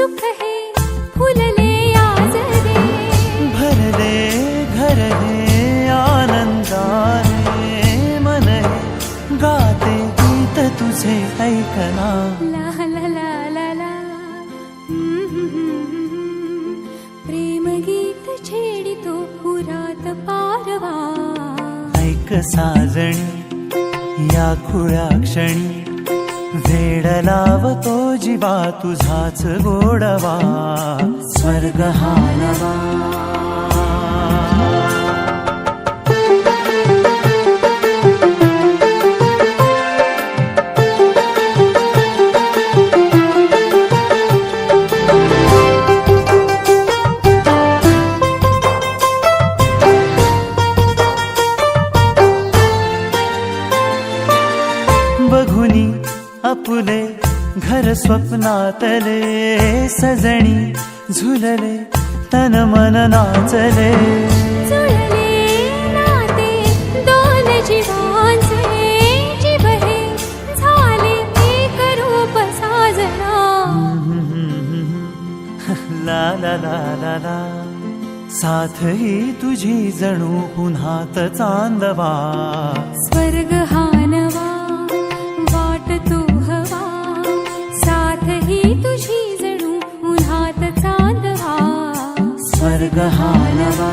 सुख हे फुलले आज रे, भरले घर हे आनंदाने, मन हे गाते गीत तुझे ऐकना. ला ला ला ला ला. प्रेम गीत छेडितो पुरात पारवा. ऐक साजणी या खुळ्या क्षणी, वेड लावतो जीवा तुझाच गोडवा. स्वर्ग हा नवा. बघुनी आपुले घर स्वप्नातले, सजणी झुलले तन मन नाचले. जुळले नाते दोन जीवांचे, जीव हे झाले एक रूप साजना. ला ला ला ला ला. साथ ही तुझी जणू पुन्हात चांदवा. स्वर्ग हा नवा वाट तू हवा. साथ ही तुझी जणू उन्हात चांदवा. स्वर्ग हा नवा.